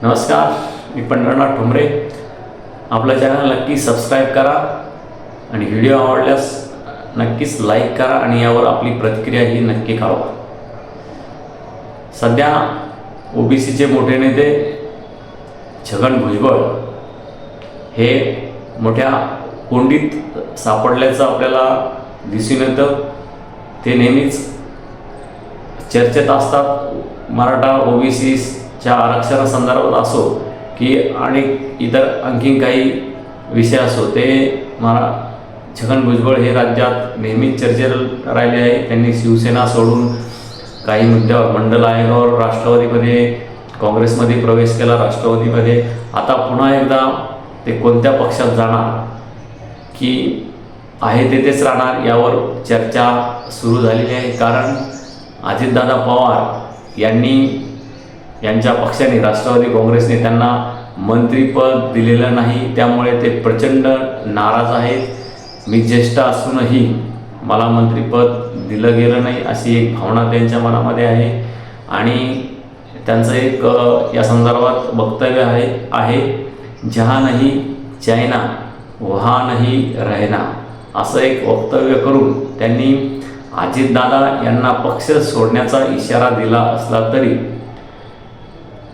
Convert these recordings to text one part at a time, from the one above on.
नमस्कार, मी पंढरनाथ ठोंबरे. आपलं चॅनल नक्की सबस्क्राईब करा आणि व्हिडिओ आवडल्यास नक्कीच लाईक करा आणि यावर आपली प्रतिक्रिया ही नक्की कळवा. सध्या ओबीसीचे मोठे नेते छगन भुजबळ हे मोठ्या कोंडीत सापडल्याचं आपल्याला दिसून येतं. ते नेहमीच चर्चेत असतात. मराठा ओबीसीच्या आरक्षणासंदर्भात असो की अनेक इतर आणखीन काही विषय असो, ते छगन भुजबळ हे राज्यात नेहमीच चर्चेत राहिले आहे. त्यांनी शिवसेना सोडून काही मुद्द्यावर मंडल आयोगावर राष्ट्रवादीमध्ये, काँग्रेसमध्ये प्रवेश केला, राष्ट्रवादीमध्ये. आता पुन्हा एकदा ते कोणत्या पक्षात जाणार की आहे तेथेच राहणार यावर चर्चा सुरू झालेली आहे. कारण अजितदादा पवार यांच्या पक्षाने, राष्ट्रवादी काँग्रेसने त्यांना मंत्रिपद दिलेलं नाही. त्यामुळे ते प्रचंड नाराज आहेत. मी ज्येष्ठ असूनही मला मंत्रिपद दिलं गेलं नाही अशी एक भावना त्यांच्या मनामध्ये आहे. आणि त्यांचं एक या संदर्भात वक्तव्य आहे जहाँ नहीं चाइना वहाँ नहीं रहना, असं एक वक्तव्य करून त्यांनी अजितदादा यांना पक्ष सोडण्याचा इशारा दिला असला तरी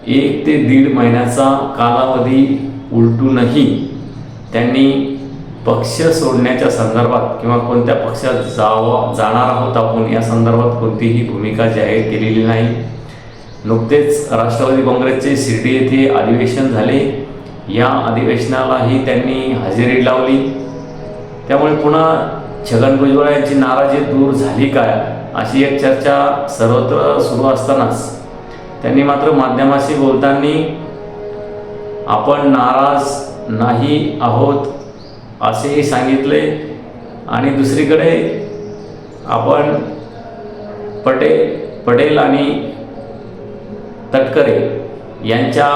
1 ते 1.5 महिन्याचा कालावधी उलटूनही त्यांनी पक्ष सोडण्याच्या संदर्भात किंवा कोणत्या पक्षात जाणार आहोत आपण या संदर्भात कोणतीही भूमिका जाहीर केलेली नाही. नुकतेच राष्ट्रवादी काँग्रेसचे शिर्डी येथे अधिवेशन झाले. या अधिवेशनालाही त्यांनी हजेरी लावली. त्यामुळे पुन्हा छगन भुजबळ यांची नाराजी दूर झाली काय अशी एक चर्चा सर्वत्र सुरू असतानाच त्यांनी मात्र माध्यमाशी बोलताना आपण नाराज नाही आहोत असेही सांगितले. आणि दुसरीकडे आपण पटेल आणि तटकरे यांच्या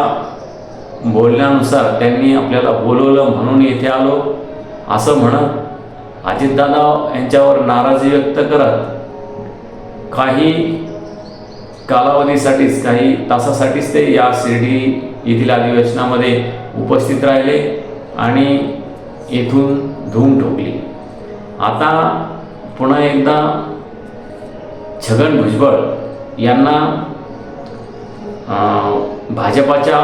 बोलण्यानुसार त्यांनी आपल्याला बोलवलं म्हणून येथे आलो असं म्हणत अजितदादा यांच्यावर नाराजी व्यक्त करत काही कालावधीसाठीच, काही तासासाठीच ते या शिर्डी येथील अधिवेशनामध्ये उपस्थित राहिले आणि येथून धूम ठोकली. आता पुन्हा एकदा छगन भुजबळ यांना भाजपाच्या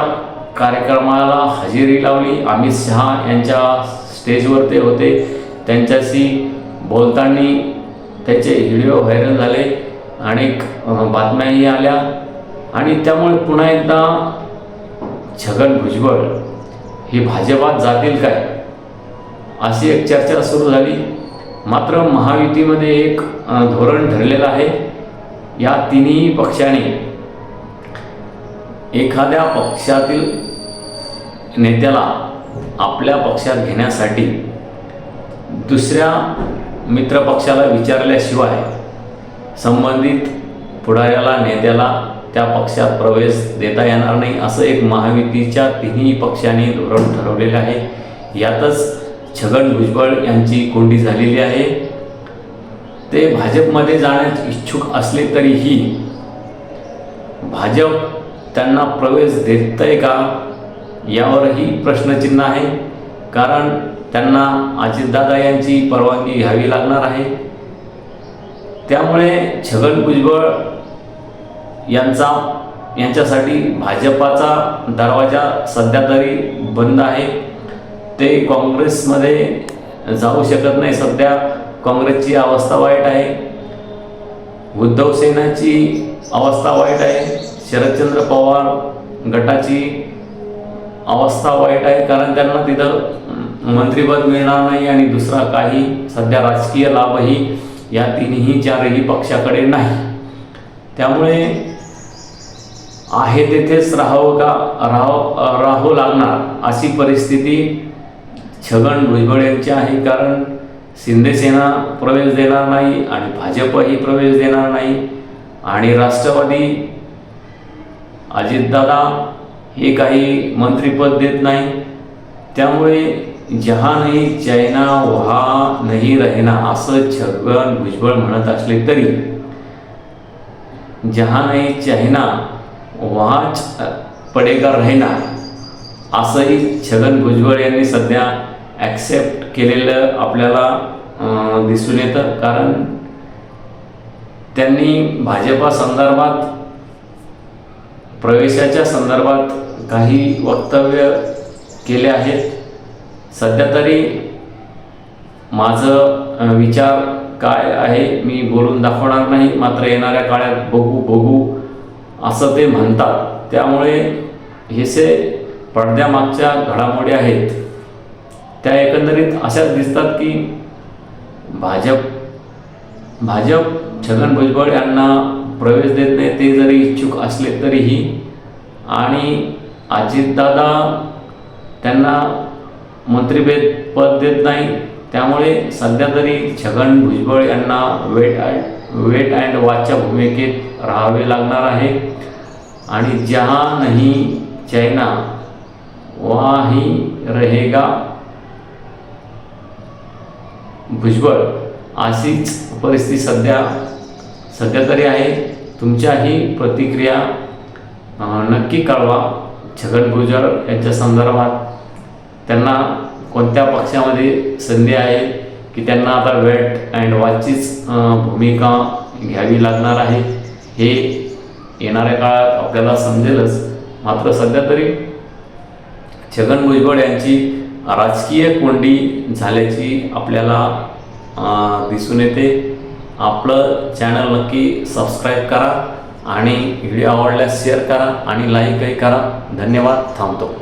कार्यक्रमाला हजेरी लावली. अमित शहा यांच्या स्टेजवर ते होते. त्यांच्याशी बोलताना त्याचे व्हिडिओ व्हायरल झाले, अनेक बातम्याही आल्या. आणि त्यामुळे पुन्हा एकदा छगन भुजबळ हे भाजपात जातील काय अशी एक चर्चा सुरू झाली. मात्र महायुतीमध्ये एक धोरण ठरलेलं आहे. या तिन्ही पक्षांनी एखाद्या पक्षातील नेत्याला आपल्या पक्षात घेण्यासाठी दुसऱ्या मित्रपक्षाला विचारल्याशिवाय संबंधित पुढाऱ्याला, नेत्याला त्या पक्षात प्रवेश देता येणार नाही, असं एक महायुतीच्या तिन्ही पक्षांनी धोरण ठरवलेलं आहे. यातच छगन भुजबळ यांची कोंडी झालेली आहे. ते भाजपमध्ये जाण्यास इच्छुक असले तरीही भाजप त्यांना प्रवेश देतंय का यावरही प्रश्नचिन्ह आहे. कारण त्यांना अजितदादा यांची परवानगी घ्यावी लागणार आहे. त्यामुळे छगन भुजबळ यांच्यासाठी भाजपाचा दरवाजा सध्या तरी बंद आहे. ते काँग्रेसमध्ये जाऊ शकत नाही. सध्या काँग्रेसची अवस्था वाईट आहे. उद्धव सेनेची अवस्था वाईट आहे. शरदचंद्र पवार गटाची अवस्था वाईट आहे. कारण त्यांना तिथं मंत्रिपद मिळणार नाही आणि दुसरा काही सध्या राजकीय लाभही या चारही पक्षाकडे नाही. त्यामुळे आहे तेथेच राहावं लागणार अशी परिस्थिती छगन भुजबळ यांची आहे. कारण शिंदेसेना प्रवेश देणार नाही आणि भाजपही प्रवेश देणार नाही आणि राष्ट्रवादी अजितदादा हे काही मंत्रिपद देत नाही. त्यामुळे जहाँ नहीं चाइना वहाँ नहीं रहना असं छगन भुजबळ म्हणत असले तरी जहाँ नहीं चाइना वहाँ पडेगा रहना असंही छगन भुजबळ यांनी सध्या ॲक्सेप्ट केलेलं आपल्याला दिसून येतं. कारण त्यांनी भाजपा संदर्भात प्रवेशाच्या संदर्भात काही वक्तव्य केले आहेत. सध्या तरी माझं विचार काय आहे मी बोलून दाखवणार नाही, मात्र येणाऱ्या काळात बघू असं ते म्हणतात. त्यामुळे हे जे पडद्यामागच्या घडामोडी आहेत त्या एकंदरीत अशाच दिसतात की भाजप छगन भुजबळ यांना प्रवेश देत नाही, ते जरी इच्छुक असले तरीही. आणि अजितदादा त्यांना मंत्रिपद देत नाही. त्यामुळे सध्या तरी छगन भुजबळ यांना वेट अँड वॉचच्या भूमिकेत राहावे लागणार आहे. आणि जहाँ नहीं चाइना वहाँ ही रहेगा भुजबळ अशीच परिस्थिती सध्या तरी आहे. तुमच्याही प्रतिक्रिया नक्की कळवा. छगन भुजबळ यांच्या संदर्भात त्यांना कोणत्या पक्षामध्ये संधी आहे की त्यांना आता वेट अँड वॉचचीच भूमिका घ्यावी लागणार आहे हे येणाऱ्या काळात आपल्याला समजेलच. मात्र सध्या तरी छगन भुजबळ यांची राजकीय कोंडी झाल्याची आपल्याला दिसून येते. आपलं चॅनल नक्की सबस्क्राईब करा आणि व्हिडिओ आवडल्यास शेअर करा आणि लाईकही करा. धन्यवाद. थांबतो.